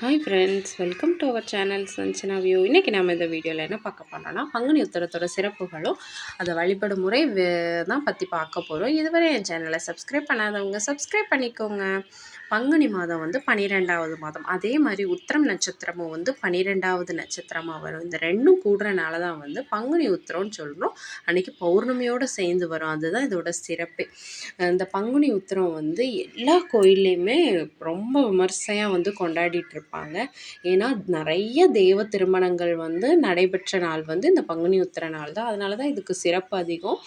Hi friends, welcome to our channel Sanjana view. இன்றைக்கி நம்ம இந்த வீடியோவில் என்ன பார்க்க போகிறோம்னா, பங்குனி உத்திரத்தோட சிறப்புகளும் அதை வழிபடும் முறை தான் பற்றி பார்க்க போகிறோம். இதுவரை என் சேனலை சப்ஸ்கிரைப் பண்ணாதவங்க சப்ஸ்கிரைப் பண்ணிக்கோங்க. பங்குனி மாதம் வந்து 12வது மாதம், அதே மாதிரி உத்திரம் நட்சத்திரமும் வந்து 12வது நட்சத்திரமாக வரும். இந்த ரெண்டும் கூடுறனால தான் வந்து பங்குனி உத்திரம்னு சொல்கிறோம். அன்றைக்கி பௌர்ணமியோடு சேர்ந்து வரும். அதுதான் இதோட சிறப்பே. இந்த பங்குனி உத்திரம் வந்து எல்லா கோயில்லையுமே ரொம்ப விமர்சையாக வந்து கொண்டாடிட்டு இருப்பாங்க. ஏன்னா நிறைய தெய்வ திருமணங்கள் வந்து நடைபெற்ற நாள் வந்து இந்த பங்குனி உத்திர நாள் தான். அதனால தான் இதுக்கு சிறப்பு அதிகம்.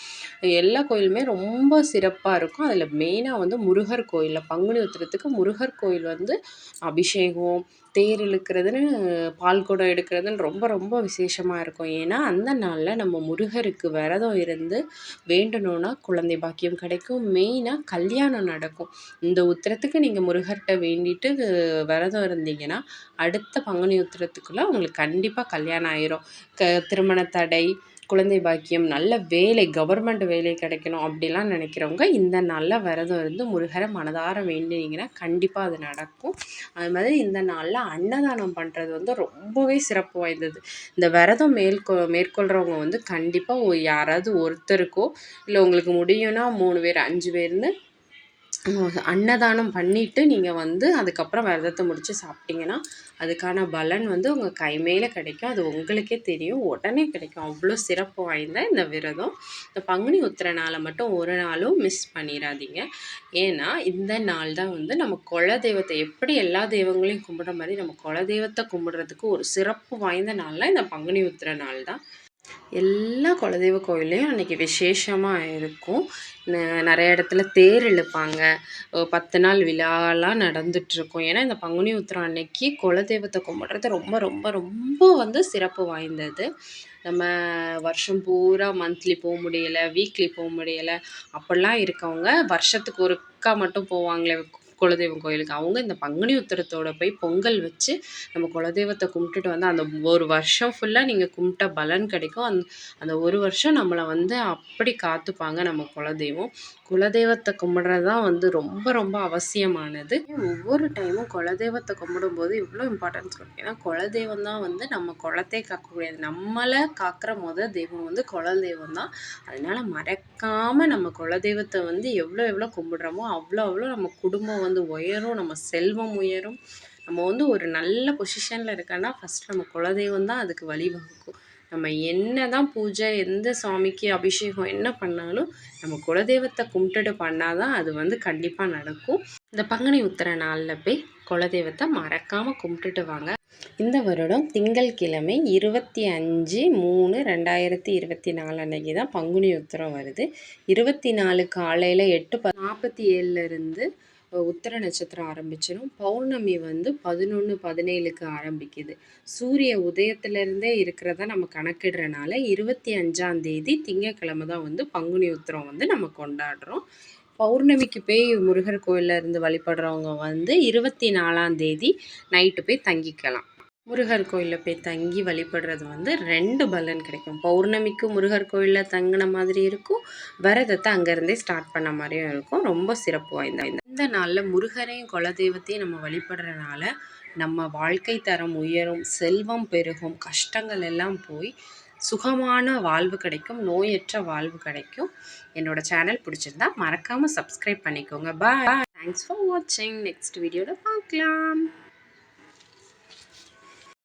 எல்லா கோயிலுமே ரொம்ப சிறப்பாக இருக்கும். அதில் மெயினாக வந்து முருகர் கோயிலில் பங்குனி உத்திரத்துக்கு முருகர் கோயில் வந்து அபிஷேகம், தேர் இழுக்கிறதுன்னு, பால் குடம் எடுக்கிறதுன்னு ரொம்ப ரொம்ப விசேஷமாக இருக்கும். ஏன்னா அந்த நாளில் நம்ம முருகருக்கு விரதம் இருந்து வேண்டணும்னா குழந்தை பாக்கியம் கிடைக்கும். மெயினாக கல்யாணம் நடக்கும். இந்த உத்திரத்துக்கு நீங்கள் முருகர்கிட்ட வேண்டிட்டு விரதம் இருந்தீங்கன்னா அடுத்த பங்குனி உத்திரத்துக்குள்ளே உங்களுக்கு கண்டிப்பாக கல்யாணம் ஆயிரும். திருமண தடை, குழந்தை பாக்கியம், நல்ல வேலை, கவர்மெண்ட் வேலை கிடைக்கணும் அப்படிலாம் நினைக்கிறவங்க இந்த நாளில் விரதம் இருந்து முருகரை மனதார வேண்டினீங்கன்னா கண்டிப்பாக அது நடக்கும். அது மாதிரி இந்த நாளில் அன்னதானம் பண்ணுறது வந்து ரொம்பவே சிறப்பு வாய்ந்தது. இந்த விரதம் மேற்கொள்கிறவங்க வந்து கண்டிப்பாக யாராவது ஒருத்தருக்கோ, இல்லை உங்களுக்கு முடியும்னா 3 பேர் 5 பேர்னு அன்னதானம் பண்ணிவிட்டு நீங்கள் வந்து அதுக்கப்புறம் விரதத்தை முடித்து சாப்பிட்டீங்கன்னா அதுக்கான பலன் வந்து உங்கள் கை மேலே கிடைக்கும். அது உங்களுக்கே தெரியும், உடனே கிடைக்கும். அவ்வளோ சிறப்பு வாய்ந்த இந்த விரதம். இந்த பங்குனி உத்திர நாளை மட்டும் ஒரு நாளும் மிஸ் பண்ணிடாதீங்க. ஏன்னா இந்த நாள் தான் வந்து நம்ம குலதெய்வத்தை, எப்படி எல்லா தெய்வங்களையும் கும்பிட்ற மாதிரி நம்ம குலதெய்வத்தை கும்பிட்றதுக்கு ஒரு சிறப்பு வாய்ந்த நாளில் இந்த பங்குனி உத்திர நாள் தான். எல்லா குலதெய்வ கோயில்லையும் அன்றைக்கி விசேஷமாக இருக்கும். நிறைய இடத்துல தேர் இழுப்பாங்க. 10 நாள் விழாலாம் நடந்துகிட்ருக்கும். ஏன்னா இந்த பங்குனி உத்திரம் அன்னைக்கு குலதெய்வத்தை கும்பிட்றது ரொம்ப ரொம்ப ரொம்ப வந்து சிறப்பு வாய்ந்தது. நம்ம வருஷம் பூரா மந்த்லி போக முடியலை, வீக்லி போக முடியலை அப்படிலாம் இருக்கவங்க வருஷத்துக்கு ஒருக்கா மட்டும் போவாங்களே குலதெய்வம் கோயிலுக்கு, அவங்க இந்த பங்குனி உத்திரத்தோட போய் பொங்கல் வச்சு நம்ம குலதெய்வத்தை கும்பிட்டுட்டு வந்து அந்த ஒரு வருஷம் ஃபுல்லாக நீங்கள் கும்பிட்ட பலன் கிடைக்கும். அந்த ஒரு வருஷம் நம்மளை வந்து அப்படி காத்துப்பாங்க நம்ம குலதெய்வம். குலதெய்வத்தை கும்பிட்றது தான் வந்து ரொம்ப ரொம்ப அவசியமானது. ஒவ்வொரு டைமும் குலதெய்வத்தை கும்பிடும்போது இவ்வளோ இம்பார்ட்டன்ஸ் கொடுக்கும். ஏன்னா குலதெய்வம் தான் வந்து நம்ம குலத்தை காக்கக்கூடியது. நம்மளை காக்கிற தெய்வம் வந்து குலதெய்வம் தான். அதனால மறக்காமல் நம்ம குலதெய்வத்தை வந்து எவ்வளோ கும்பிடுறோமோ அவ்வளோ நம்ம குடும்பம் வந்து உயரும், நம்ம செல்வம் உயரும். நம்ம வந்து ஒரு நல்ல பொசிஷனில் இருக்கோன்னா ஃபஸ்ட் நம்ம குலதெய்வம் தான் அதுக்கு வழிவகுக்கும். நம்ம என்ன தான் பூஜை, எந்த சாமிக்கு அபிஷேகம் என்ன பண்ணாலும் நம்ம குலதெய்வத்தை கும்பிட்டுட்டு பண்ணால் தான் அது வந்து கண்டிப்பாக நடக்கும். இந்த பங்குனி உத்திர நாளில் போய் குலதெய்வத்தை மறக்காமல் கும்பிட்டுட்டு வாங்க. இந்த வருடம் திங்கட்கிழமை 25/3/2024 அன்னைக்கு தான் பங்குனி உத்திரம் வருது. 24 காலையில் 8:47 உத்திர நட்சத்திரம் ஆரம்பிச்சிடும். பௌர்ணமி வந்து 11:17 ஆரம்பிக்குது. சூரிய உதயத்திலேருந்தே இருக்கிறத நம்ம கணக்கிடுறனால 25ஆம் தேதி திங்கட்கிழமை தான் வந்து பங்குனி உத்திரம் வந்து நம்ம கொண்டாடுறோம். பௌர்ணமிக்கு போய் முருகர் கோயிலில் இருந்து வழிபடுறவங்க வந்து 24ஆம் தேதி நைட்டு போய் தங்கிக்கலாம். முருகர் கோயிலில் போய் தங்கி வழிபடுறது வந்து 2 பலன் கிடைக்கும். பௌர்ணமிக்கு முருகர் கோயிலில் தங்கின மாதிரி இருக்கும், விரதத்தை அங்கேருந்தே ஸ்டார்ட் பண்ண மாதிரியும் இருக்கும். ரொம்ப சிறப்பு வாய்ந்த இந்த நாளில் முருகரையும் குலதெய்வத்தையும் நம்ம வழிபடுறதுனால நம்ம வாழ்க்கை தரம் உயரும், செல்வம் பெருகும், கஷ்டங்கள் எல்லாம் போய் சுகமான வாழ்வு கிடைக்கும், நோயற்ற வாழ்வு கிடைக்கும். என்னோட சேனல் பிடிச்சிருந்தா மறக்காமல் சப்ஸ்கிரைப் பண்ணிக்கோங்க. பாய். தேங்க்ஸ் ஃபார் வாட்சிங். நெக்ஸ்ட் வீடியோவில் பார்க்கலாம்.